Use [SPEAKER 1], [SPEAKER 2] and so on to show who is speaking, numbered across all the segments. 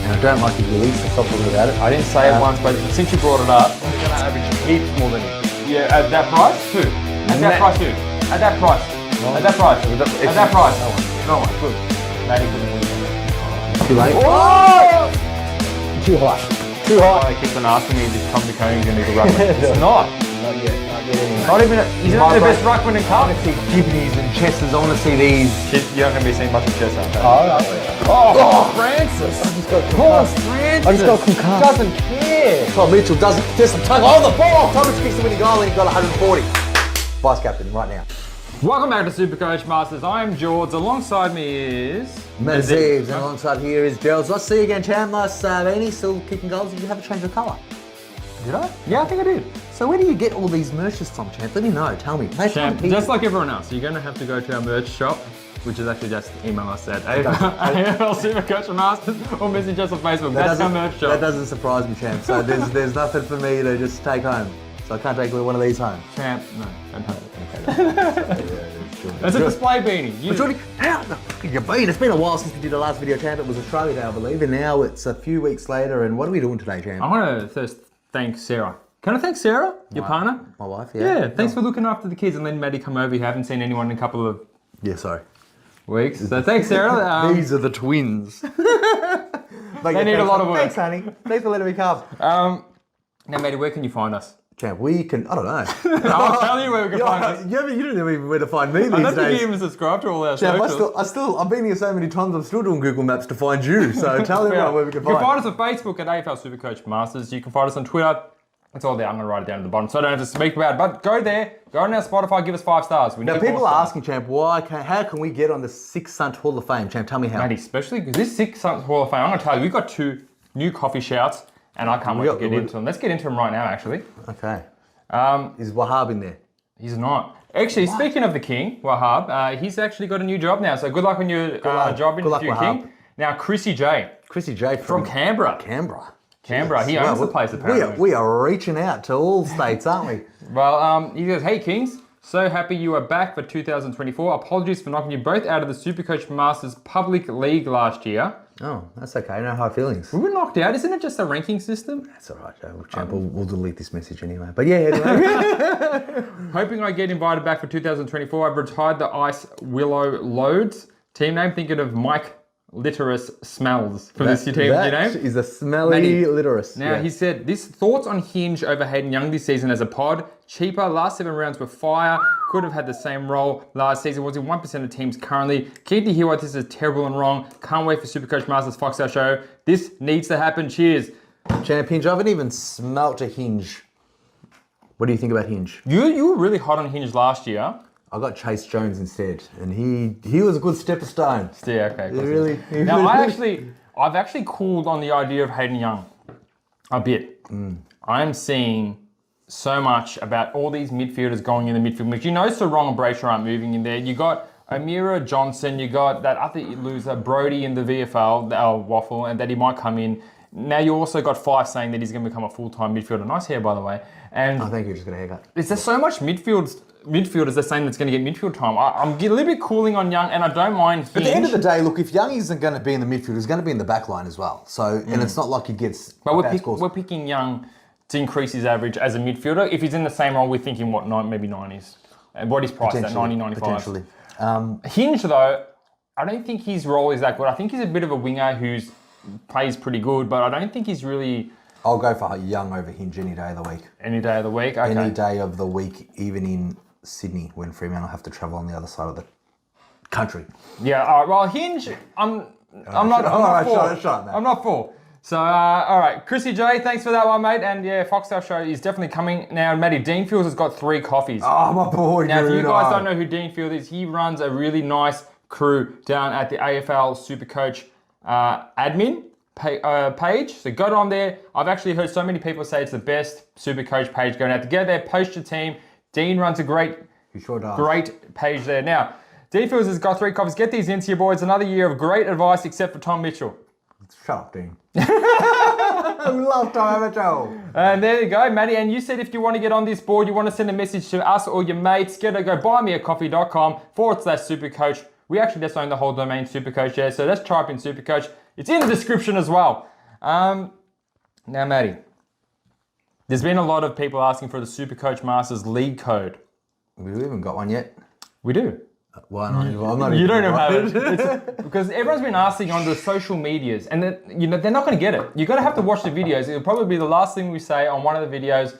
[SPEAKER 1] And I don't like it really, so stop talking about it.
[SPEAKER 2] I didn't say it once, but since you brought it up, we're going to average heaps more than you. Yeah, at that price? Who? At that price, who? At that price.
[SPEAKER 1] No.
[SPEAKER 2] At that price. At that price.
[SPEAKER 1] No one.
[SPEAKER 2] Good. Matty put it in.
[SPEAKER 1] Too late.
[SPEAKER 2] Oh!
[SPEAKER 1] Too high. Too high.
[SPEAKER 2] They keep on asking me if Tom McConey's going to be the ruckman. It's not.
[SPEAKER 1] Not yet. Not yet anyway.
[SPEAKER 2] Not even. He's not the best ruckman in
[SPEAKER 1] I
[SPEAKER 2] cup.
[SPEAKER 1] want to see kidneys and chesters. I want to see these.
[SPEAKER 2] You're not going to be seeing much of chest, aren't you?
[SPEAKER 1] Oh, Francis. I just got concussed. I just got concussed.
[SPEAKER 2] Doesn't care.
[SPEAKER 1] Tom Mitchell doesn't just tug on the ball. Tom Mitchell kicks the winning goal and he got 140. Vice captain right now.
[SPEAKER 2] Welcome back to SuperCoach Masters. I am George. Alongside me is
[SPEAKER 1] Matty, and alongside here is Gerald. Let's see you again, champ. Nice Vaney, still kicking goals. Did you have a change of colour?
[SPEAKER 2] Did I? Yeah, I think I did.
[SPEAKER 1] So where do you get all these merches from, champ? Let me know. Tell me.
[SPEAKER 2] Champ, just like everyone else, you're going to have to go to our merch shop, which is actually just email us at AFL SuperCoach Masters or message us on Facebook. That's our merch shop.
[SPEAKER 1] That doesn't surprise me, champ. So there's nothing for me to just take home. So I can't take one of these home.
[SPEAKER 2] Champ, no, don't have it. That's a display beanie.
[SPEAKER 1] Jordy, how you been? It's been a while since we did the last video, champ. It was Australia Day, I believe, and now it's a few weeks later. And what are we doing today, champ?
[SPEAKER 2] I want to first thank Sarah. Can I thank Sarah, your partner?
[SPEAKER 1] My wife, yeah.
[SPEAKER 2] Yeah, thanks for looking after the kids and letting Matty come over. You haven't seen anyone in a couple of weeks. So thanks, Sarah.
[SPEAKER 1] These are the twins.
[SPEAKER 2] They need a lot of work.
[SPEAKER 1] Thanks, honey. Thanks for letting me come.
[SPEAKER 2] Now, Matty, where can you find us?
[SPEAKER 1] Champ, we can, I don't know.
[SPEAKER 2] I'll tell you where we can find us.
[SPEAKER 1] You don't know even where to find me these days.
[SPEAKER 2] I don't think you even subscribe to all our
[SPEAKER 1] Champ,
[SPEAKER 2] socials.
[SPEAKER 1] I've been here so many times, I'm still doing Google Maps to find you. So tell everyone where we can find.
[SPEAKER 2] You can find us on Facebook at AFL SuperCoach Masters. You can find us on Twitter. It's all there. I'm going to write it down at the bottom, so I don't have to speak about it. But go there, go on our Spotify, give us 5 stars.
[SPEAKER 1] Now, people are asking, champ, how can we get on the Cick Sunt Hall of Fame? Champ, tell me how.
[SPEAKER 2] Matty, especially because this Cick Sunt Hall of Fame, I'm going to tell you, we've got 2 new coffee shouts, and I can't wait to get into them. Let's get into them right now, actually.
[SPEAKER 1] Okay. Is Wahab in there?
[SPEAKER 2] He's not. Actually, speaking of the king, Wahab, he's actually got a new job now. So good luck on your job interview, King. Now, Chrissy J.
[SPEAKER 1] From
[SPEAKER 2] Canberra.
[SPEAKER 1] Canberra.
[SPEAKER 2] Canberra. He owns the place, apparently.
[SPEAKER 1] We are reaching out to all states, aren't we?
[SPEAKER 2] Well, he goes, hey, Kings. So happy you are back for 2024. Apologies for knocking you both out of the SuperCoach Masters Public League last year.
[SPEAKER 1] Oh, that's okay. No hard feelings.
[SPEAKER 2] We were knocked out. Isn't it just a ranking system?
[SPEAKER 1] That's all right, Joe. Champ, we'll delete this message anyway. But yeah, anyway.
[SPEAKER 2] Hoping I get invited back for 2024. I've retired the Ice Willow Loads. Team name, thinking of Mike Litterus Smells for this team name.
[SPEAKER 1] That is a smelly Litterus.
[SPEAKER 2] Now, he said, this thoughts on Hinge over Hayden Young this season as a pod. Cheaper, last 7 rounds were fire. Could have had the same role last season. Was in 1% of teams currently. Keen to hear why this is terrible and wrong. Can't wait for SuperCoach Masters Foxtel show. This needs to happen. Cheers.
[SPEAKER 1] Champ, Hinge, I haven't even smelt a Hinge. What do you think about Hinge?
[SPEAKER 2] You were really hot on Hinge last year.
[SPEAKER 1] I got Chase Jones instead, and he was a good step of stone.
[SPEAKER 2] Yeah, okay.
[SPEAKER 1] Now,
[SPEAKER 2] I've actually cooled on the idea of Hayden Young a bit. I'm seeing so much about all these midfielders going in the midfield mix. You know Sarong and Brayshaw aren't moving in there. You got Amira Johnson, you got that other loser, Brody in the VFL, Waffle, and that he might come in. Now you also got Fife saying that he's going to become a full-time midfielder. Nice hair, by the way. And
[SPEAKER 1] I think you just got a haircut.
[SPEAKER 2] Is there so much midfielders they're saying that's going to get midfield time? I'm a little bit cooling on Young, and I don't mind Hinge.
[SPEAKER 1] At the end of the day, look, if Young isn't going to be in the midfield, he's going to be in the back line as well. So, and it's not like he gets
[SPEAKER 2] But we're picking Young to increase his average as a midfielder. If he's in the same role, we're thinking, maybe 90s. And what he's priced at 90, 95.
[SPEAKER 1] Potentially.
[SPEAKER 2] Hinge, though, I don't think his role is that good. I think he's a bit of a winger who plays pretty good, but I don't think he's really...
[SPEAKER 1] I'll go for Young over Hinge any day of the week.
[SPEAKER 2] Any day of the week? Okay.
[SPEAKER 1] Any day of the week, even in Sydney, when Fremantle have to travel on the other side of the country.
[SPEAKER 2] Yeah, all right. Well, Hinge, I'm not for. So, all right. Chrissy J, thanks for that one, mate. And yeah, Foxtel show is definitely coming. Now, Matty, Dean Fields has got 3 coffees.
[SPEAKER 1] Oh, my boy.
[SPEAKER 2] Now, if you guys don't know who Dean Fields is, he runs a really nice crew down at the AFL SuperCoach admin page. So go on there. I've actually heard so many people say it's the best SuperCoach page going out. To get there, post your team. Dean runs a great page there. Now, Dean Fields has got 3 coffees. Get these into you, boys. Another year of great advice, except for Tom Mitchell.
[SPEAKER 1] Shut up, Dean. I love Tom Mitchell.
[SPEAKER 2] And there you go, Matty. And you said if you want to get on this board, you want to send a message to us or your mates, go buymeacoffee.com/SuperCoach. We actually just own the whole domain SuperCoach, yeah. So let's type in SuperCoach. It's in the description as well. Now, Matty, there's been a lot of people asking for the SuperCoach Masters League code.
[SPEAKER 1] We haven't got one yet.
[SPEAKER 2] We do.
[SPEAKER 1] Why not? I'm not
[SPEAKER 2] You
[SPEAKER 1] even
[SPEAKER 2] don't even have it. It's, because everyone's been asking on the social medias, and they're not going to get it. You're going to have to watch the videos. It'll probably be the last thing we say on one of the videos.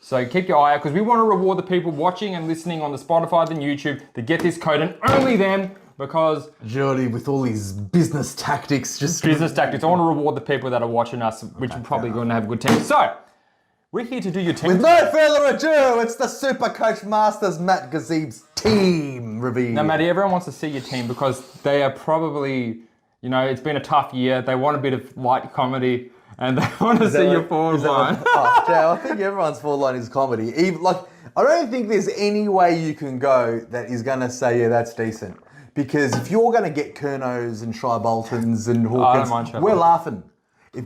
[SPEAKER 2] So keep your eye out, because we want to reward the people watching and listening on the Spotify and YouTube to get this code, and only them, because
[SPEAKER 1] Jordy, with all these business tactics, just
[SPEAKER 2] business tactics. I want to reward the people that are watching us, which are probably going to have a good team. So we're here to do your team.
[SPEAKER 1] With no further ado, it's the SuperCoach Masters Matt Gazeb's team review.
[SPEAKER 2] Now, Matty, everyone wants to see your team because they are probably, it's been a tough year. They want a bit of light comedy, and they want to see your forward line.
[SPEAKER 1] Jay, I think everyone's forward line is comedy. I don't think there's any way you can go that is going to say, yeah, that's decent. Because if you're going to get Kernos and Shy Boltons and Hawkins, we're laughing.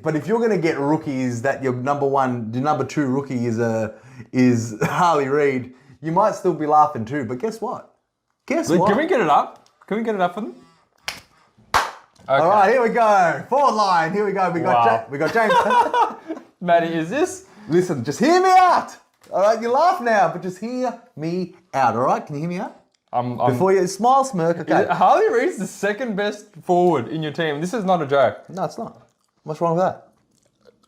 [SPEAKER 1] But if you're going to get rookies that your number two rookie is Harley Reid, you might still be laughing too. But guess what? What?
[SPEAKER 2] Can we get it up? Can we get it up for them? Okay.
[SPEAKER 1] All right, here we go. Forward line. Here we go. We got James.
[SPEAKER 2] Matty, is this?
[SPEAKER 1] Listen, just hear me out. All right, you laugh now, but just hear me out. All right, can you hear me out? Before you smile, smirk. Okay.
[SPEAKER 2] Harley Reid's the second best forward in your team. This is not a joke.
[SPEAKER 1] No, it's not. What's wrong with that?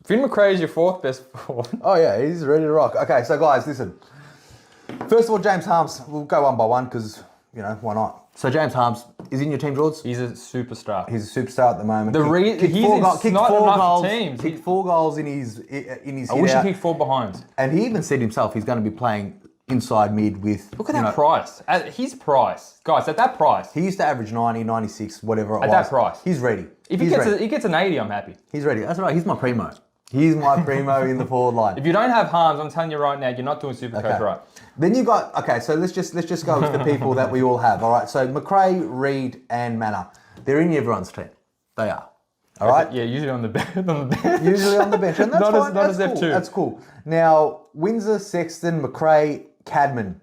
[SPEAKER 2] Finn McRae is your fourth best forward.
[SPEAKER 1] Oh yeah, he's ready to rock. Okay, so guys, listen. First of all, James Harms. We'll go one by one because, why not? So James Harms is in your team, George?
[SPEAKER 2] He's a superstar.
[SPEAKER 1] He's a superstar at the moment. Kicked 4 goals in his
[SPEAKER 2] I wish he kicked 4 behinds.
[SPEAKER 1] And he even said himself he's going to be playing inside mid with...
[SPEAKER 2] Look at that price. At his price. Guys, at that price.
[SPEAKER 1] He used to average 90, 96, whatever it was.
[SPEAKER 2] At that price.
[SPEAKER 1] He's ready.
[SPEAKER 2] If he gets an 80, I'm happy.
[SPEAKER 1] He's ready. That's right. He's my primo. He's my primo in the forward line.
[SPEAKER 2] If you don't have Harms, I'm telling you right now, you're not doing SuperCoach right.
[SPEAKER 1] Then you got... Okay, so let's just go with the people that we all have. All right, so McRae, Reid and Manor. They're in everyone's team. They are. All right?
[SPEAKER 2] Yeah, usually on the bench.
[SPEAKER 1] Usually on the bench. And that's fine.
[SPEAKER 2] Not as
[SPEAKER 1] cool.
[SPEAKER 2] F2.
[SPEAKER 1] That's cool. Now, Windsor, Sexton, McRae, Cadman.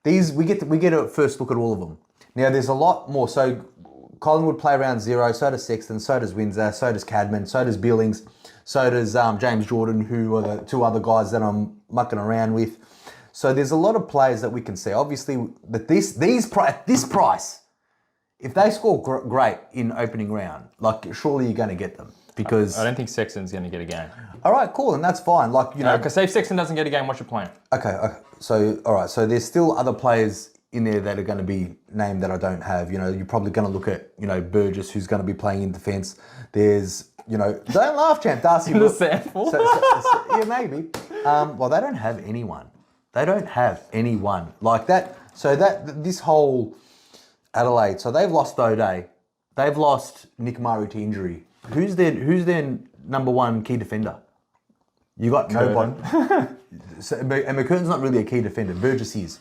[SPEAKER 1] These we get a first look at all of them. Now there's a lot more. So Collingwood play around 0, so does Sexton, so does Windsor, so does Cadman, so does Billings, so does James Jordan, who are the 2 other guys that I'm mucking around with. So there's a lot of players that we can see. Obviously, that this price, if they score great in opening round, surely you're going to get them. Because
[SPEAKER 2] I don't think Sexton's going to get a game.
[SPEAKER 1] All right, cool, and that's fine.
[SPEAKER 2] Because if Sexton doesn't get a game, what's your plan?
[SPEAKER 1] Okay. So, all right. So there's still other players in there that are going to be named that I don't have. You're probably going to look at, Burgess, who's going to be playing in defence. There's, don't laugh, champ. Darcy.
[SPEAKER 2] The sample.
[SPEAKER 1] Yeah, maybe. Well, they don't have anyone. They don't have anyone like that. So this whole Adelaide. So they've lost O'Day. They've lost Nick Murray to injury. Who's their number one key defender? You got nobody. And McCurtain's not really a key defender. Burgess is.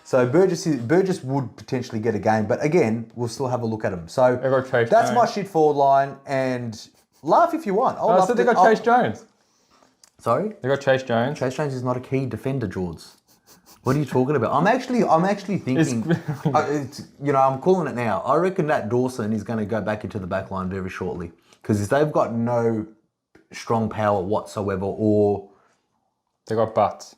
[SPEAKER 1] So Burgess would potentially get a game, but again, we'll still have a look at him. So that's my shit forward line, and laugh if you want.
[SPEAKER 2] So they got Chase Jones.
[SPEAKER 1] Sorry?
[SPEAKER 2] They got Chase Jones.
[SPEAKER 1] Chase Jones is not a key defender, George. What are you talking about? I'm actually thinking, I'm calling it now. I reckon that Dawson is going to go back into the back line very shortly. Because they've got no strong power whatsoever, or...
[SPEAKER 2] They got Butts.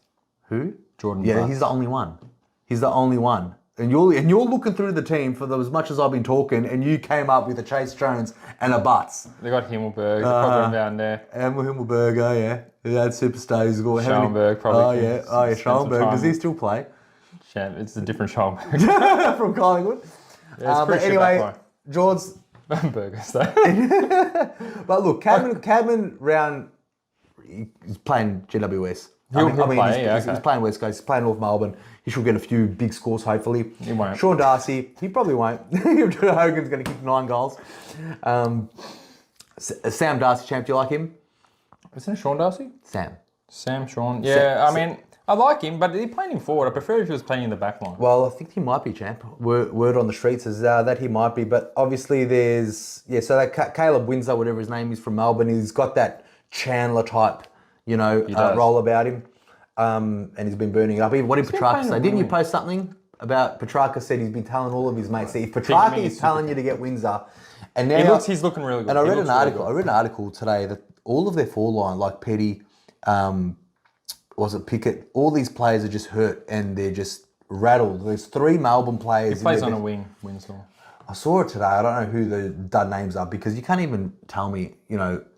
[SPEAKER 1] Who?
[SPEAKER 2] Jordan
[SPEAKER 1] Yeah,
[SPEAKER 2] Butts.
[SPEAKER 1] he's the only one. He's the only one. And you're looking through the team for as much as I've been talking, and you came up with a Chase Jones and a Butts.
[SPEAKER 2] They got Himmelberg. They probably down there.
[SPEAKER 1] And Himmelberg, oh yeah. That superstar who's got...
[SPEAKER 2] Schoenberg probably.
[SPEAKER 1] Oh yeah, Schoenberg. Does he still play?
[SPEAKER 2] It's a different Schoenberg.
[SPEAKER 1] From Collingwood.
[SPEAKER 2] Yeah,
[SPEAKER 1] but anyway, George...
[SPEAKER 2] Burgers though.
[SPEAKER 1] But look, Cadman round, he's playing GWS. He's playing West Coast, he's playing North Melbourne. He should get a few big scores, hopefully.
[SPEAKER 2] He won't.
[SPEAKER 1] Sean Darcy, he probably won't. Hogan's going to kick 9 goals. Sam Darcy, champ, do you like him?
[SPEAKER 2] Isn't it Sean Darcy?
[SPEAKER 1] Sam,
[SPEAKER 2] Sean. Yeah, I like him, but he's playing him forward. I prefer if he was playing in the back line.
[SPEAKER 1] Well, I think he might be, champ. Word on the streets is that he might be. But obviously there's... Yeah, so that Caleb Windsor, whatever his name is, from Melbourne, he's got that Chandler type, roll about him. And he's been burning it up. What did Petrarca say? Didn't you post something about Petrarca said he's been telling all of his mates, if Petrarca is telling you to get Windsor... And now
[SPEAKER 2] he's looking really good.
[SPEAKER 1] And I read an article today that all of their forline, like Petty, was it Pickett? All these players are just hurt and they're just rattled. There's 3 Melbourne players.
[SPEAKER 2] He plays on a wing, Winslow.
[SPEAKER 1] I saw it today. I don't know who the dud names are because you can't even tell me,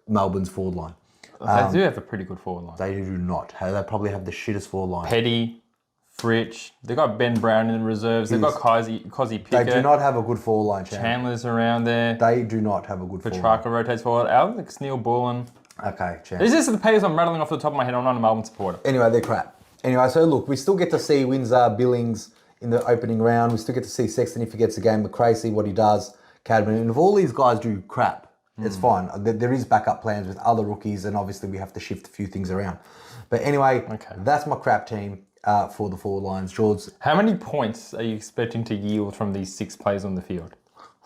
[SPEAKER 1] Melbourne's forward line.
[SPEAKER 2] They do have a pretty good forward line.
[SPEAKER 1] They do not. They probably have the shittest forward line.
[SPEAKER 2] Petty, Fritsch. They've got Ben Brown in the reserves. They've got Cozzy Pickett.
[SPEAKER 1] They do not have a good forward line, Chan.
[SPEAKER 2] Chandler's around there.
[SPEAKER 1] They do not have a good forward line.
[SPEAKER 2] Petrarca rotates forward. Alex Neil-Bullen.
[SPEAKER 1] Okay, Chan.
[SPEAKER 2] These are the players I'm rattling off the top of my head. I'm not a Melbourne supporter.
[SPEAKER 1] Anyway, they're crap. Anyway, so look, we still get to see Windsor, Billings in the opening round. We still get to see Sexton if he gets a game, McRae, see what he does, Cadman. And if all these guys do crap, it's fine. There is backup plans with other rookies, and obviously we have to shift a few things around. But anyway, that's my crap team for the forward lines. George.
[SPEAKER 2] How many points are you expecting to yield from these 6 players on the field?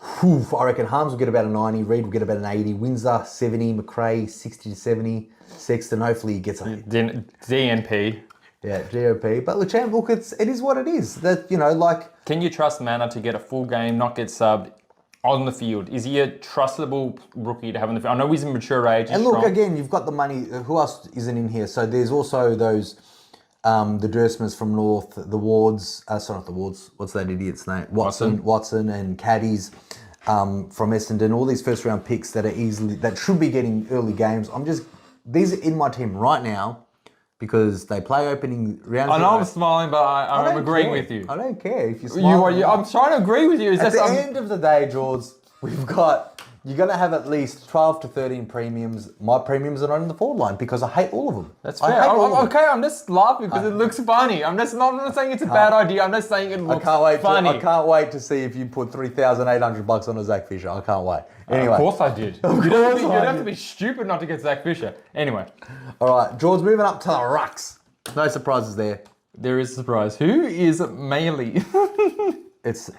[SPEAKER 1] I reckon Harms will get about a 90, Reid will get about an 80, Windsor 70, McRae 60 to 70, Sexton hopefully he gets a
[SPEAKER 2] DNP.
[SPEAKER 1] Yeah, GOP. But look, it is what it is. That
[SPEAKER 2] Can you trust Manor to get a full game, not get subbed on the field? Is he a trustable rookie to have on the field? I know he's a mature age.
[SPEAKER 1] And look, again, you've got the money. Who else isn't in here? So there's also those, the Dursmans from North, the Wards. Sorry, not the Wards. What's that idiot's name? Watson and Caddies from Essendon. All these first round picks that should be getting early games. These are in my team right now. Because they play opening rounds.
[SPEAKER 2] I know I'm smiling, but I'm agreeing with you.
[SPEAKER 1] I don't care if you smile.
[SPEAKER 2] I'm trying to agree with you.
[SPEAKER 1] At the end of the day, George, you're going to have at least 12 to 13 premiums. My premiums are not in the forward line because I hate all of them.
[SPEAKER 2] That's fair. I'm just laughing because it looks funny. I'm not saying it's a bad idea. I'm just saying it looks funny.
[SPEAKER 1] I can't wait to see if you put $3,800 on a Zach Fisher. I can't wait. Anyway.
[SPEAKER 2] Of course I did. You don't have to be stupid not to get Zach Fisher. Anyway.
[SPEAKER 1] All right, George, moving up to the rucks. No surprises there.
[SPEAKER 2] There is a surprise. Who is Maley?
[SPEAKER 1] It's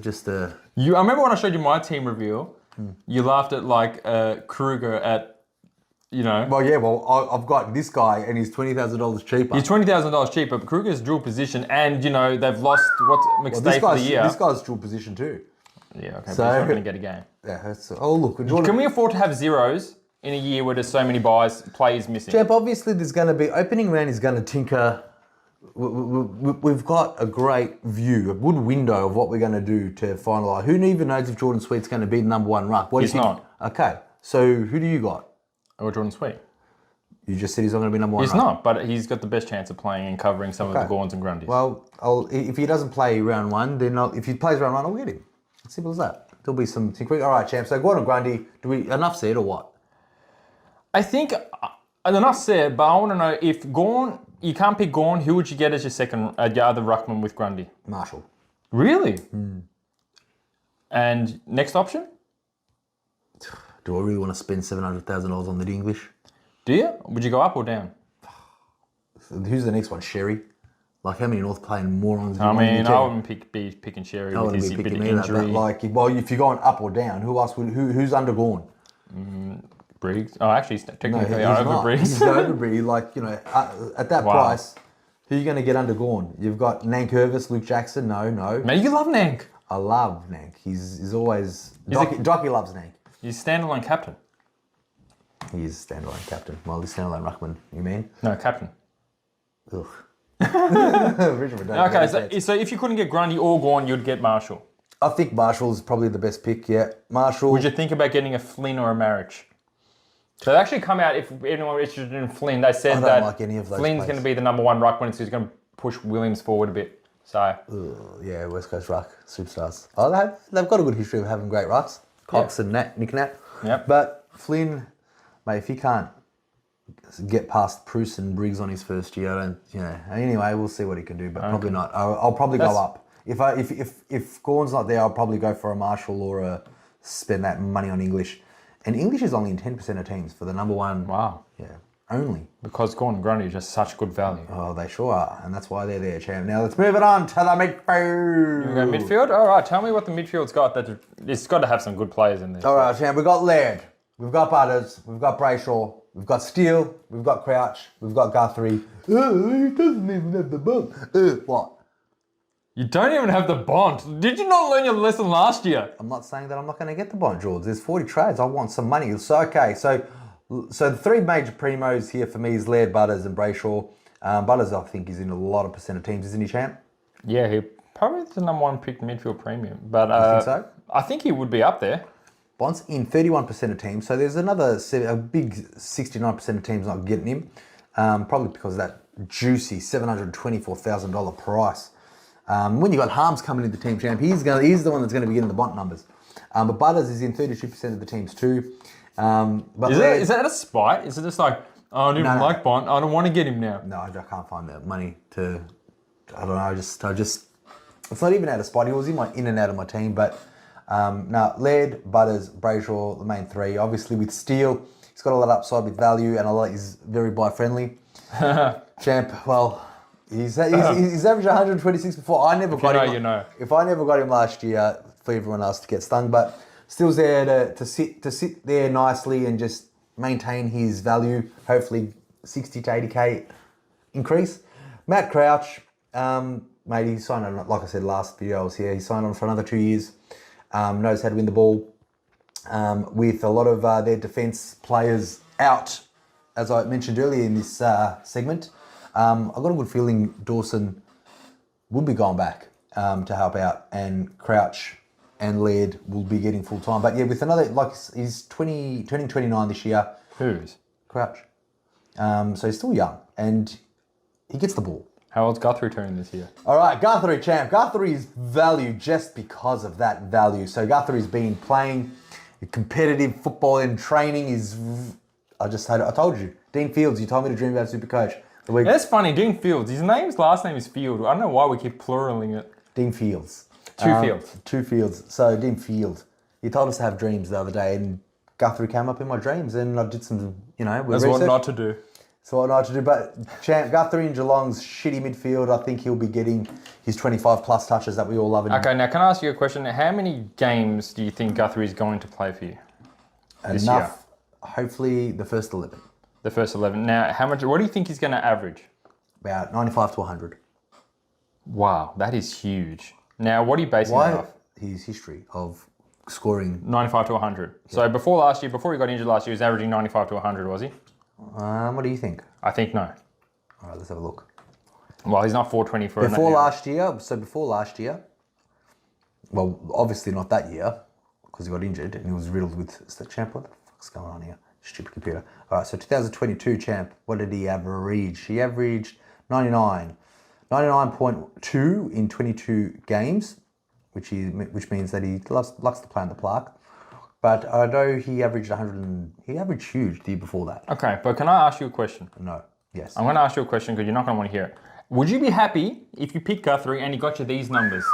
[SPEAKER 1] just a...
[SPEAKER 2] I remember when I showed you my team reveal, you laughed at Kruger at,
[SPEAKER 1] Well, yeah, I've got this guy and he's $20,000 cheaper.
[SPEAKER 2] He's $20,000 cheaper, but Kruger's dual position and, they've lost McStay for the year.
[SPEAKER 1] This guy's dual position too.
[SPEAKER 2] Yeah, okay, so, but he's not going to get a game.
[SPEAKER 1] Yeah, look.
[SPEAKER 2] Can we afford to have zeros in a year where there's so many players missing?
[SPEAKER 1] Champ, obviously there's going to be, opening round is going to tinker. We've got a great view, a good window of what we're going to do to finalise. Who even knows if Jordan Sweet's going to be the number 1 ruck?
[SPEAKER 2] He's not.
[SPEAKER 1] Okay, so who do you got?
[SPEAKER 2] Or Jordan Sweet.
[SPEAKER 1] You just said he's not going to be number 1
[SPEAKER 2] He's
[SPEAKER 1] ruck.
[SPEAKER 2] not, but he's got the best chance of playing and covering some of the Gawns and Grundys.
[SPEAKER 1] Well, if he doesn't play round 1, then if he plays round 1, I'll get him. It's simple as that. There'll be some tinkering. All right, champ. So Gordon Grundy, enough said or what?
[SPEAKER 2] I think enough said, but I want to know if you can't pick Gawn, who would you get as your other ruckman with Grundy?
[SPEAKER 1] Marshall.
[SPEAKER 2] Really? And next option?
[SPEAKER 1] Do I really want to spend $700,000 on the English?
[SPEAKER 2] Do you? Would you go up or down?
[SPEAKER 1] Who's the next one? Sherry? Like how many North playing morons?
[SPEAKER 2] I wouldn't be picking Sherry with his bit of injury.
[SPEAKER 1] But if you're going up or down, who else who's under Gawn?
[SPEAKER 2] Briggs. Oh, actually, technically,
[SPEAKER 1] he's
[SPEAKER 2] over
[SPEAKER 1] not.
[SPEAKER 2] Briggs.
[SPEAKER 1] He's over Briggs. At that price, who are you going to get under Gawn? You've got Nank Hervis, Luke Jackson. No.
[SPEAKER 2] Man, you love Nank.
[SPEAKER 1] I love Nank. He's always... Docky loves Nank.
[SPEAKER 2] He's standalone captain.
[SPEAKER 1] He is standalone captain. Well, he's standalone ruckman. You mean?
[SPEAKER 2] No, captain.
[SPEAKER 1] Ugh.
[SPEAKER 2] Okay, so if you couldn't get Grundy or Gawn, you'd get Marshall.
[SPEAKER 1] I think Marshall's probably the best pick, yeah. Marshall.
[SPEAKER 2] Would you think about getting a Flynn or a Marriage? So they actually come out, if anyone was interested in Flynn, they said that
[SPEAKER 1] like any of those
[SPEAKER 2] Flynn's going to be the number 1 ruckman, so he's going to push Williams forward a bit. So
[SPEAKER 1] yeah, West Coast ruck, superstars. Oh, they've got a good history of having great rucks. Cox and Nick Nat.
[SPEAKER 2] Yep.
[SPEAKER 1] But Flynn, mate, if he can't get past Bruce and Briggs on his first year, Anyway, we'll see what he can do, but probably not. I'll probably go up. If Gawn's not there, I'll probably go for a Marshall or spend that money on English. And English is only in 10% of teams for the number 1.
[SPEAKER 2] Wow.
[SPEAKER 1] Yeah, only.
[SPEAKER 2] Because Gawn and Grundy are just such good value.
[SPEAKER 1] Oh, they sure are. And that's why they're there, champ. Now let's move it on to the midfield.
[SPEAKER 2] You go midfield? All right, tell me what the midfield's got. It's got to have some good players in there.
[SPEAKER 1] All right, champ. We've got Laird. We've got Butters. We've got Brayshaw. We've got Steele. We've got Crouch. We've got Guthrie. He doesn't even have the bond. What?
[SPEAKER 2] You don't even have the bond. Did you not learn your lesson last year?
[SPEAKER 1] I'm not saying that I'm not going to get the bond, George. There's 40 trades. I want some money. So, okay. So, So the three major primos here for me is Laird, Butters, and Brayshaw. Butters, I think, is in a lot of percent of teams, isn't he, champ?
[SPEAKER 2] Yeah, he probably the number one picked midfield premium. But
[SPEAKER 1] You think so?
[SPEAKER 2] I think he would be up there.
[SPEAKER 1] Bont's in 31% of teams, so there's a big 69% of teams not getting him, probably because of that juicy $724,000 price. When you got Harms coming into the team, champ, he's the one that's going to be getting the Bont numbers. But Butters is in 32% of the teams too. But
[SPEAKER 2] Is that a spite? Is it just like, oh, I didn't like Bont, I don't want to get him now?
[SPEAKER 1] No, I can't find the money to. I don't know. I just. It's not even out of spot. He was in and out of my team, but no, Laird, Butters, Brayshaw, the main three. Obviously with Steele, he's got a lot of upside with value, and he's very buy friendly. Champ, well, he's averaged 126 before. I never got him. If I never got him last year, for everyone else to get stung, but Steele's there to sit there nicely and just maintain his value. Hopefully, 60 to 80k increase. Matt Crouch. Mate, he signed on, like I said last video I was here, he signed on for another 2 years, knows how to win the ball, with a lot of their defence players out, as I mentioned earlier in this segment. I've got a good feeling Dawson will be going back to help out, and Crouch and Laird will be getting full time. But yeah, with another, like he's turning 29 this year.
[SPEAKER 2] Who's?
[SPEAKER 1] Crouch. So he's still young, and he gets the ball.
[SPEAKER 2] How old's Guthrie turning this year?
[SPEAKER 1] All right, Guthrie, champ. Guthrie's value just because of that value. So Guthrie's been playing competitive football and training. I told you. Dean Fields, you told me to dream about SuperCoach.
[SPEAKER 2] That's funny, Dean Fields. His last name is Field. I don't know why we keep pluraling it.
[SPEAKER 1] Dean Fields.
[SPEAKER 2] Fields.
[SPEAKER 1] Two Fields. So Dean Field. He told us to have dreams the other day, and Guthrie came up in my dreams, and I did some,
[SPEAKER 2] That's
[SPEAKER 1] research.
[SPEAKER 2] what not to do.
[SPEAKER 1] So what not to do, but champ Guthrie in Geelong's shitty midfield. I think he'll be getting his 25 plus touches that we all love.
[SPEAKER 2] Okay, now can I ask you a question? How many games do you think Guthrie is going to play for you? This year?
[SPEAKER 1] Hopefully the first 11.
[SPEAKER 2] The first 11. Now, what do you think he's going to average?
[SPEAKER 1] About 95 to 100.
[SPEAKER 2] Wow, that is huge. Now, what are you basing that off?
[SPEAKER 1] His history of scoring
[SPEAKER 2] 95 to 100. Yeah. So before he got injured last year, he was averaging 95 to 100, was he?
[SPEAKER 1] What do you think?
[SPEAKER 2] I think no.
[SPEAKER 1] All right, let's have a look.
[SPEAKER 2] Well, he's not 420 for
[SPEAKER 1] before last year. Well, obviously not that year because he got injured and he was riddled with champ. What the fuck's going on here? Stupid computer. All right, so 2022 champ. What did he average? He averaged 99.2 in 22 games, which means that he likes to play on the park. But I know he averaged 100. He averaged huge the year before that.
[SPEAKER 2] Okay, but can I ask you a question?
[SPEAKER 1] No. Yes.
[SPEAKER 2] I'm going to ask you a question because you're not going to want to hear it. Would you be happy if you picked Guthrie and he got you these numbers?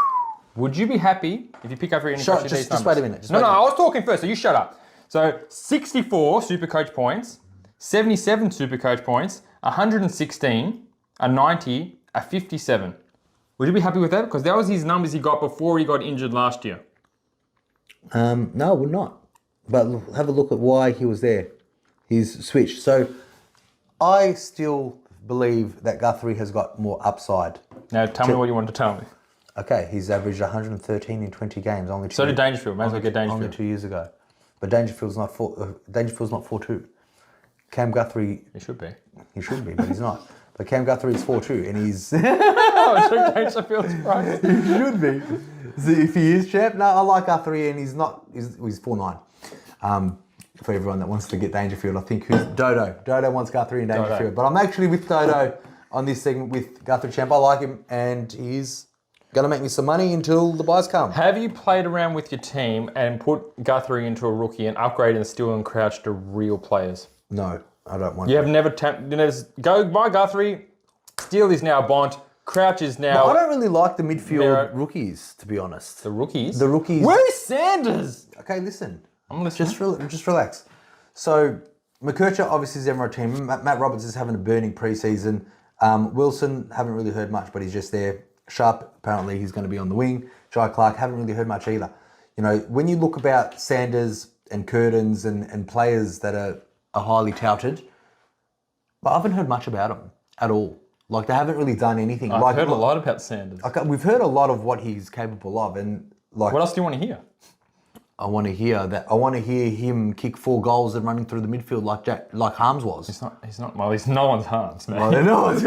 [SPEAKER 2] Would you be happy if you pick Guthrie and he got you these numbers?
[SPEAKER 1] Just wait a minute.
[SPEAKER 2] I was talking first, so you shut up. So 64 SuperCoach points, 77 SuperCoach points, 116, a 90, a 57. Would you be happy with that? Because that was his numbers he got before he got injured last year.
[SPEAKER 1] No, I would not. But have a look at why he was there. He's switched. So I still believe that Guthrie has got more upside.
[SPEAKER 2] Now tell me what you want to tell me.
[SPEAKER 1] Okay, he's averaged 113 in 20 games.
[SPEAKER 2] So did Dangerfield. May as well get Dangerfield.
[SPEAKER 1] Only 2 years ago. But Dangerfield's not 4-2. Cam Guthrie...
[SPEAKER 2] He should be.
[SPEAKER 1] He should be, but he's not. But Cam Guthrie is 4-2 and he's...
[SPEAKER 2] Dangerfield's price.
[SPEAKER 1] He should be. So if he is champ, no, I like Guthrie and he's not... He's 4-9. For everyone that wants to get Dangerfield, I think who's Dodo. Dodo wants Guthrie and Dangerfield. But I'm actually with Dodo on this segment with Guthrie champ. I like him and he's going to make me some money until the buys come.
[SPEAKER 2] Have you played around with your team and put Guthrie into a rookie and upgraded Steele and Crouch to real players?
[SPEAKER 1] No, I don't want
[SPEAKER 2] to. You have never go buy Guthrie. Steele is now Bont. Crouch is now...
[SPEAKER 1] But I don't really like the midfield rookies, to be honest.
[SPEAKER 2] The rookies?
[SPEAKER 1] The rookies.
[SPEAKER 2] Where is Sanders?
[SPEAKER 1] Okay, listen.
[SPEAKER 2] I'm listening.
[SPEAKER 1] Just relax. So, McKercher obviously is in our team. Matt Roberts is having a burning preseason. Wilson, haven't really heard much, but he's just there. Sharp, apparently he's going to be on the wing. Jai Clark, haven't really heard much either. When you look about Sanders and Curtins and players that are highly touted, but I haven't heard much about them at all. Like, they haven't really done anything.
[SPEAKER 2] I've heard a lot about Sanders.
[SPEAKER 1] We've heard a lot of what he's capable of. And like,
[SPEAKER 2] what else do you want to hear?
[SPEAKER 1] I want to hear that. I want to hear him kick 4 goals and running through the midfield like Harms was.
[SPEAKER 2] He's not. Well, he's no one's Harms, man.
[SPEAKER 1] Well, they're not.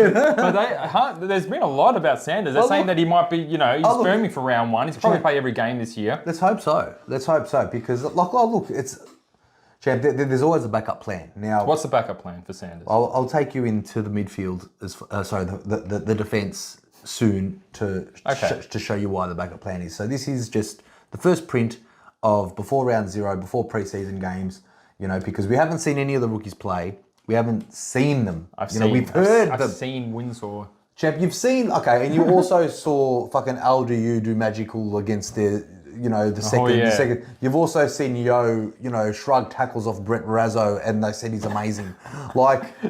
[SPEAKER 2] But there's been a lot about Sanders. They're saying that he might be, he's firming for round 1. He's probably play every game this year.
[SPEAKER 1] Let's hope so. Because, look, it's... Champ, there's always a backup plan. Now,
[SPEAKER 2] what's the backup plan for Sanders?
[SPEAKER 1] I'll take you into the midfield, the defence soon to show you why the backup plan is. So this is just the first print of before round 0, before preseason games, because we haven't seen any of the rookies play. We haven't seen them. We've heard them.
[SPEAKER 2] I've seen Windsor.
[SPEAKER 1] Champ, you've seen, and you also saw fucking LDU do magical against the second. You've also seen shrug tackles off Brett Razzo, and they said he's amazing.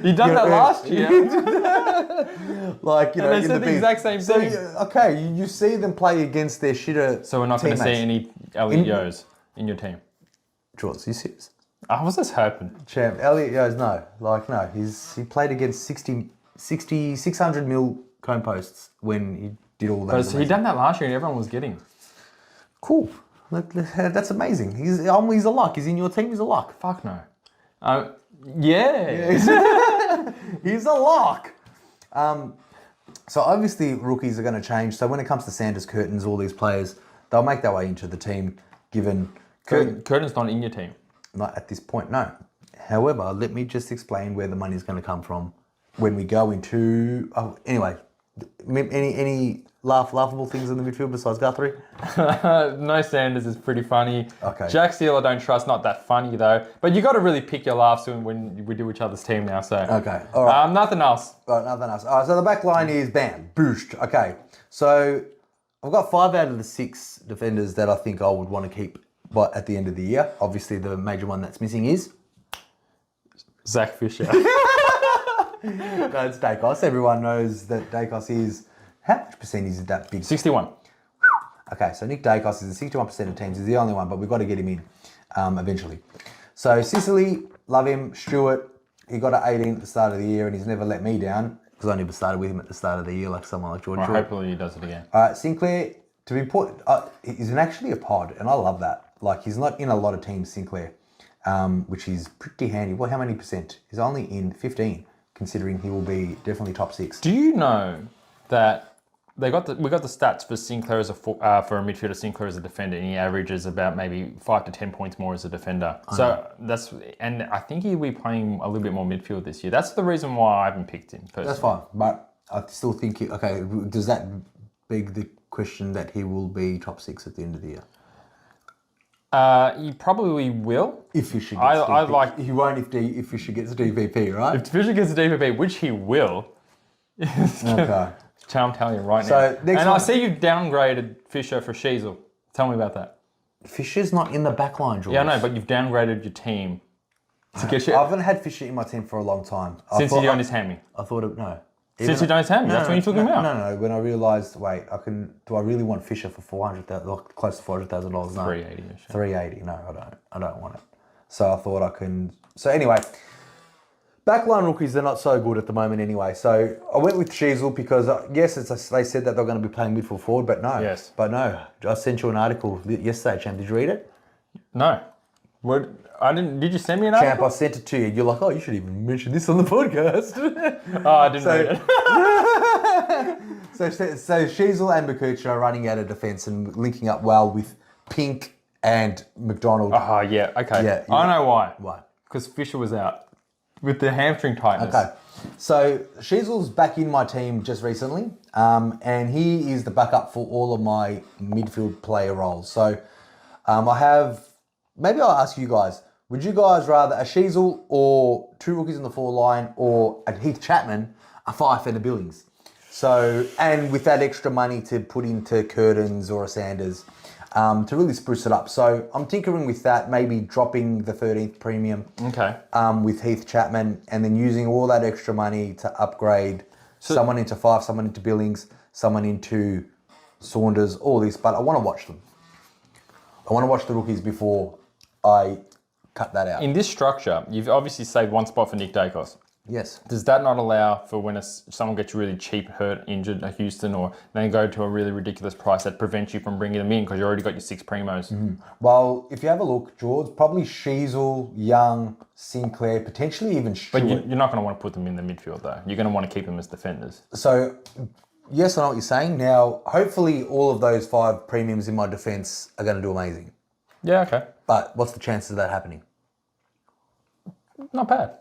[SPEAKER 2] He done that last year.
[SPEAKER 1] And
[SPEAKER 2] they said the exact same thing.
[SPEAKER 1] You see them play against their shitter.
[SPEAKER 2] So we're not going to see any Elliot Yo's in your team.
[SPEAKER 1] George, you serious?
[SPEAKER 2] I was just hoping.
[SPEAKER 1] Champ, Elliot Yo's no. He played against 600 mil cone posts when he did all that.
[SPEAKER 2] But he done that last year, and everyone was getting.
[SPEAKER 1] Cool. That's amazing. He's a lock. He's in your team. He's a lock.
[SPEAKER 2] Fuck no. Yeah.
[SPEAKER 1] He's a lock. So obviously rookies are going to change. So when it comes to Sanders, Curtins, all these players, they'll make their way into the team. Given
[SPEAKER 2] Curtin's not in your team.
[SPEAKER 1] Not at this point, no. However, let me just explain where the money's going to come from when we go into. Oh, anyway, any laughable things in the midfield besides Guthrie?
[SPEAKER 2] No, Sanders is pretty funny.
[SPEAKER 1] Okay.
[SPEAKER 2] Jack Steele, I don't trust. Not that funny though. But you got to really pick your laughs when we do each other's team now. So
[SPEAKER 1] okay, all right.
[SPEAKER 2] Nothing else.
[SPEAKER 1] All right, nothing else. All right, so the back line is bam, boost. Okay, so I've got 5 out of the 6 defenders that I think I would want to keep, but at the end of the year, obviously the major one that's missing is
[SPEAKER 2] Zach Fisher.
[SPEAKER 1] No, it's Dacos. Everyone knows that Dacos is. How much percentage is that big?
[SPEAKER 2] 61.
[SPEAKER 1] Okay, so Nick Dacos is 61% of teams. He's the only one, but we've got to get him in eventually. So Sicily, love him. Stewart, he got an 18 at the start of the year, and he's never let me down because I never started with him at the start of the year like someone like George.
[SPEAKER 2] Well, hopefully he does it again.
[SPEAKER 1] Sinclair, to be put, he's actually a pod, and I love that. He's not in a lot of teams, Sinclair, which is pretty handy. Well, how many percent? He's only in 15, considering he will be definitely top 6.
[SPEAKER 2] Do you know that we got the stats for Sinclair as for a midfielder, Sinclair as a defender, and he averages about maybe 5 to 10 points more as a defender. And I think he'll be playing a little bit more midfield this year. That's the reason why I haven't picked him. Personally.
[SPEAKER 1] That's fine, but I still think does that beg the question that he will be top 6 at the end of the year?
[SPEAKER 2] He probably will.
[SPEAKER 1] If Fisher gets DVP. He won't if Fisher gets a DVP, right?
[SPEAKER 2] If Fisher gets a DVP, which he will.
[SPEAKER 1] Okay.
[SPEAKER 2] I'm telling you right now. I see you've downgraded Fisher for Sheasel. Tell me about that.
[SPEAKER 1] Fisher's not in the back line, George.
[SPEAKER 2] Yeah, I know, but you've downgraded your team.
[SPEAKER 1] I haven't had Fisher in my team for a long time.
[SPEAKER 2] Since he done his hammy?
[SPEAKER 1] I thought it, no.
[SPEAKER 2] Since he done his hammy? That's when you took him out?
[SPEAKER 1] No. When I realised, do I really want Fisher for $400,000, close to $400,000? No.
[SPEAKER 2] 380-ish.
[SPEAKER 1] 380, no, I don't want it. So I thought I can. So anyway, backline rookies, they're not so good at the moment anyway. So I went with Sheasel because, yes, they said that they're going to be playing midfield forward, but no.
[SPEAKER 2] Yes.
[SPEAKER 1] But no. I sent you an article yesterday, Champ. Did you read it?
[SPEAKER 2] No. I didn't. Did you send me an article?
[SPEAKER 1] Champ, I sent it to you. You're like, oh, you should even mention this on the podcast.
[SPEAKER 2] I didn't read
[SPEAKER 1] it. So Sheasel and Bakucha are running out of defence and linking up well with Pink and McDonald.
[SPEAKER 2] Oh, yeah. Okay.
[SPEAKER 1] Yeah,
[SPEAKER 2] I know why.
[SPEAKER 1] Why?
[SPEAKER 2] Because Fisher was out with the hamstring tightness.
[SPEAKER 1] Okay. So Sheasel's back in my team just recently, and he is the backup for all of my midfield player roles. So I have. Maybe I'll ask you guys, would you guys rather a Sheasel or 2 rookies in the 4 line or a Heath Chapman, a Fife and a Billings? So, and with that extra money to put into Curtins or a Sanders to really spruce it up. So I'm tinkering with that, maybe dropping the 13th premium with Heath Chapman and then using all that extra money to upgrade someone into Fife, someone into Billings, someone into Saunders, all this. But I want to watch them. I want to watch the rookies before I cut that out.
[SPEAKER 2] In this structure, you've obviously saved 1 spot for Nick Dacos.
[SPEAKER 1] Yes.
[SPEAKER 2] Does that not allow for when someone gets really cheap, hurt, injured, like Houston, or they go to a really ridiculous price that prevents you from bringing them in because you already got your 6 primos?
[SPEAKER 1] Well, if you have a look, George, probably Sheasel, Young, Sinclair, potentially even Stewart.
[SPEAKER 2] But you're not going to want to put them in the midfield, though. You're going to want to keep them as defenders.
[SPEAKER 1] So, yes, I know what you're saying. Now, hopefully all of those 5 premiums in my defence are going to do amazing.
[SPEAKER 2] Yeah, okay.
[SPEAKER 1] But what's the chances of that happening?
[SPEAKER 2] Not bad.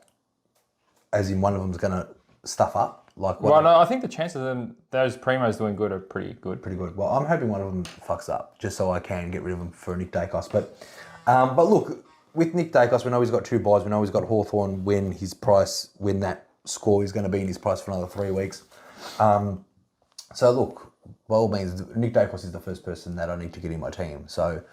[SPEAKER 1] As in one of them's going to stuff up?
[SPEAKER 2] Well, no, I think the chances of those primos doing good are pretty good.
[SPEAKER 1] Pretty good. Well, I'm hoping one of them fucks up just so I can get rid of him for Nick Dacos. But look, with Nick Dacos, we know he's got 2 buys. We know he's got Hawthorn when that score is going to be in his price for another 3 weeks. So look, by all means, Nick Dacos is the first person that I need to get in my team. So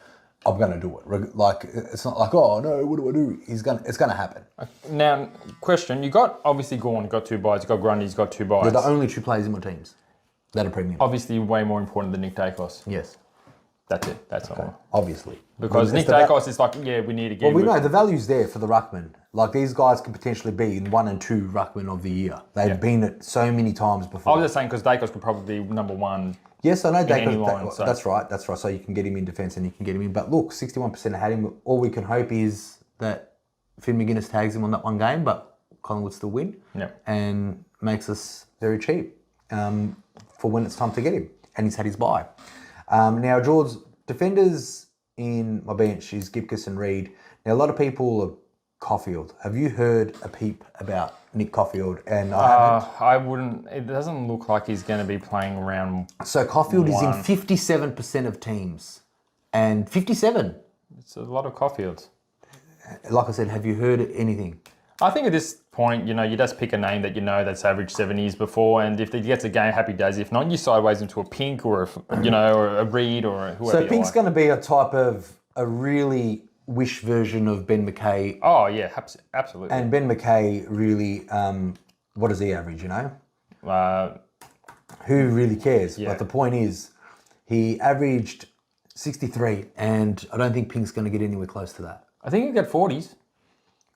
[SPEAKER 1] I'm going to do it. Like, it's not like, oh no, what do I do? It's going to happen.
[SPEAKER 2] Now, question, you got obviously Gorn, you got 2 buys, you got Grundy, you got 2 buys.
[SPEAKER 1] They're the only 2 players in my teams that are premium.
[SPEAKER 2] Obviously way more important than Nick Dacos.
[SPEAKER 1] Yes.
[SPEAKER 2] That's it. That's all.
[SPEAKER 1] Obviously.
[SPEAKER 2] Because Nick Dacos is like, yeah, we need to get...
[SPEAKER 1] Well, we know the value's there for the ruckman. Like, these guys can potentially be in 1 and 2 ruckman of the year. They've been it so many times before.
[SPEAKER 2] I was just saying because Dacos could probably be number 1.
[SPEAKER 1] Yes, I know
[SPEAKER 2] line,
[SPEAKER 1] Dacos.
[SPEAKER 2] so.
[SPEAKER 1] That's right. So you can get him in defence and you can get him in. But look, 61% had him. All we can hope is that Finn McGuinness tags him on that one game, but Collingwood still win.
[SPEAKER 2] Yep.
[SPEAKER 1] And makes us very cheap for when it's time to get him. And he's had his bye. Now, George, defenders in my bench is Gibcus and Reid. Now, a lot of people are Caulfield. Have you heard a peep about Nick Caulfield? And I haven't.
[SPEAKER 2] I wouldn't. It doesn't look like he's going to be playing around.
[SPEAKER 1] So Caulfield is in 57% of teams. And 57.
[SPEAKER 2] It's a lot of Caulfields.
[SPEAKER 1] Like I said, have you heard anything?
[SPEAKER 2] I think at this point, you just pick a name that you know that's averaged 70s before, and if he gets a game, happy days. If not, you sideways into a Pink or or a Reed or whoever.
[SPEAKER 1] So Pink's going to be a type of a really wish version of Ben McKay.
[SPEAKER 2] Oh yeah, absolutely.
[SPEAKER 1] And Ben McKay really, what does he average? Who really cares?
[SPEAKER 2] Yeah.
[SPEAKER 1] But the point is, he averaged 63, and I don't think Pink's going to get anywhere close to that.
[SPEAKER 2] I think he'll get 40s.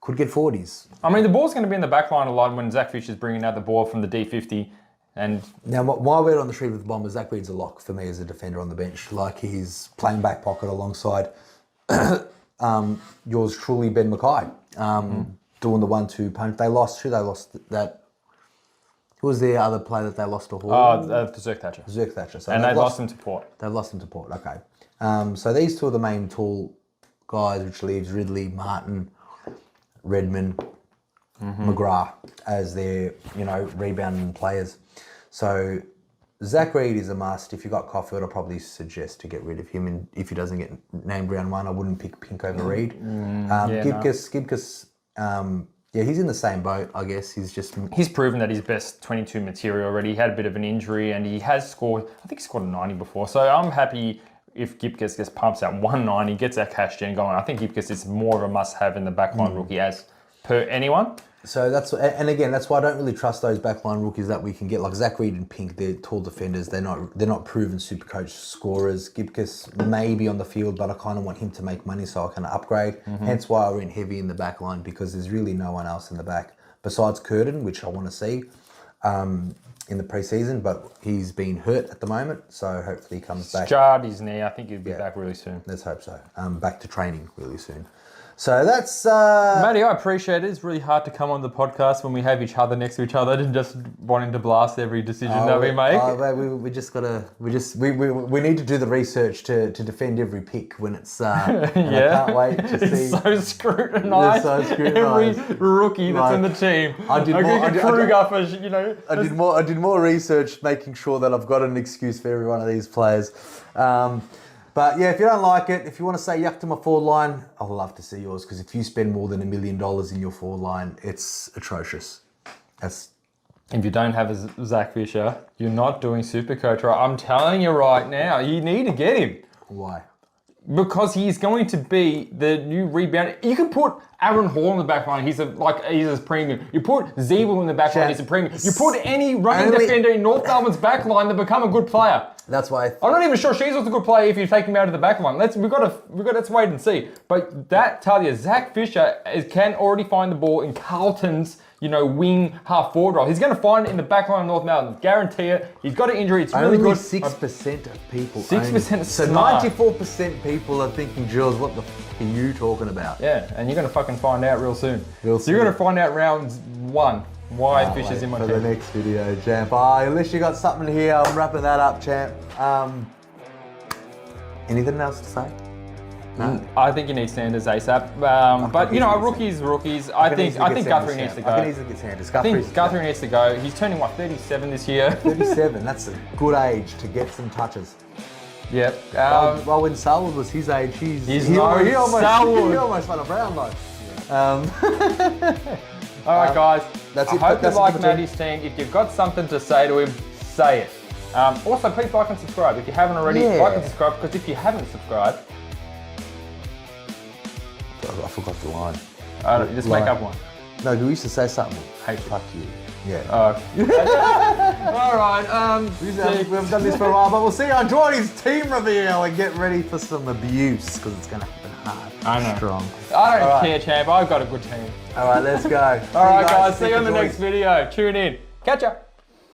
[SPEAKER 1] Could get 40s.
[SPEAKER 2] I mean, the ball's going to be in the back line a lot when Zach Fisher's bringing out the ball from the D50. And
[SPEAKER 1] now, my word on the street with the Bombers, Zach Reid's a lock for me as a defender on the bench. Like, he's playing back pocket alongside yours truly, Ben McKay, doing the 1-2 punch. They lost that. Who was the other player that they lost to Hall?
[SPEAKER 2] Zerk Thatcher.
[SPEAKER 1] Zerk Thatcher. So
[SPEAKER 2] and they lost him to Port.
[SPEAKER 1] They've lost him to Port, okay. So these 2 are the main tall guys, which leaves Ridley, Martin, Redmond, McGrath as their, rebounding players. So Zach Reid is a must. If you got Caulfield, I'd probably suggest to get rid of him. And if he doesn't get named round 1, I wouldn't pick Pink over Reid. Gibcus, he's in the same boat, I guess. He's
[SPEAKER 2] proven that he's best 22 material already. He had a bit of an injury and he has scored, I think he scored a 90 before. So I'm happy if Gibcus gets pumps out 190, gets that cash gen going. I think Gibcus is more of a must-have in the backline rookie as per anyone.
[SPEAKER 1] So that's why I don't really trust those backline rookies that we can get. Like Zach Reid and Pink, they're tall defenders. They're not proven SuperCoach scorers. Gibcus may be on the field, but I kind of want him to make money so I can upgrade. Hence why I went heavy in the backline, because there's really no one else in the back besides Curtin, which I want to see in the preseason, but he's been hurt at the moment, so hopefully he comes back.
[SPEAKER 2] Jarred his knee. I think he'll be back really soon.
[SPEAKER 1] Let's hope so. Back to training really soon. So that's...
[SPEAKER 2] Matty, I appreciate it. It's really hard to come on the podcast when we have each other next to each other and just wanting to blast every decision that we make.
[SPEAKER 1] We just gotta... We need to do the research to defend every pick when it's... I can't wait to see...
[SPEAKER 2] It's so scrutinised. Every rookie that's in the team. I
[SPEAKER 1] did more research making sure that I've got an excuse for every one of these players. But yeah, if you don't like it, if you want to say yuck to my forward line, I'd love to see yours, because if you spend more than $1 million in your forward line, it's atrocious.
[SPEAKER 2] If you don't have a Zach Fisher, you're not doing SuperCoach right. I'm telling you right now, you need to get him.
[SPEAKER 1] Why?
[SPEAKER 2] Because he's going to be the new rebounder. You can put Aaron Hall in the back line, he's a premium. You put Zeeble in the back line, he's a premium. You put any running defender in North Melbourne's back line to become a good player.
[SPEAKER 1] That's why
[SPEAKER 2] I'm not even sure Sheasel's a good player if you take him out of the back line. Let's wait and see. But that tell you, Zach Fisher can already find the ball in Carlton's wing half forward role. He's going to find it in the back line of North Melbourne. Guarantee it. He's got an injury. It's really
[SPEAKER 1] Only
[SPEAKER 2] good.
[SPEAKER 1] 6% of people.
[SPEAKER 2] 6% is
[SPEAKER 1] So
[SPEAKER 2] smart.
[SPEAKER 1] 94% people are thinking, Jules, what the f are you talking about?
[SPEAKER 2] Yeah, and you're going to fucking find out real soon.
[SPEAKER 1] Real
[SPEAKER 2] So you're
[SPEAKER 1] soon.
[SPEAKER 2] going to find out round 1 why
[SPEAKER 1] Can't
[SPEAKER 2] Fish is
[SPEAKER 1] wait
[SPEAKER 2] in my
[SPEAKER 1] for
[SPEAKER 2] team.
[SPEAKER 1] the next video, champ. Unless you got something here, I'm wrapping that up, champ. Anything else to say? No.
[SPEAKER 2] I think you need Sanders ASAP. But rookies. I think Guthrie needs to go.
[SPEAKER 1] I can easily get Sanders.
[SPEAKER 2] I think Guthrie needs to go. He's turning 37 this year.
[SPEAKER 1] 37. That's a good age to get some touches.
[SPEAKER 2] Yep.
[SPEAKER 1] Well, when Selwood was his age, he almost won a brown though.
[SPEAKER 2] All right, guys.
[SPEAKER 1] That's
[SPEAKER 2] I
[SPEAKER 1] it.
[SPEAKER 2] hope you
[SPEAKER 1] That's
[SPEAKER 2] like
[SPEAKER 1] it for today.
[SPEAKER 2] Matty's team. If you've got something to say to him, say it. Also, please like and subscribe. If you haven't already,
[SPEAKER 1] Yeah.
[SPEAKER 2] like and subscribe, because if you haven't subscribed,
[SPEAKER 1] I forgot the line.
[SPEAKER 2] just make up one.
[SPEAKER 1] No, we used to say something.
[SPEAKER 2] Hate
[SPEAKER 1] Fuck you. Yeah.
[SPEAKER 2] All right.
[SPEAKER 1] We've done this for a while, but we'll see you on Jordy's team reveal and get ready for some abuse because it's going to happen hard.
[SPEAKER 2] I know.
[SPEAKER 1] Strong.
[SPEAKER 2] I don't
[SPEAKER 1] All right.
[SPEAKER 2] care, champ. I've got a good team.
[SPEAKER 1] All right, let's go.
[SPEAKER 2] All right, guys. See
[SPEAKER 1] Stick
[SPEAKER 2] you on
[SPEAKER 1] to
[SPEAKER 2] the
[SPEAKER 1] Jordy.
[SPEAKER 2] next video. Tune in. Catch ya.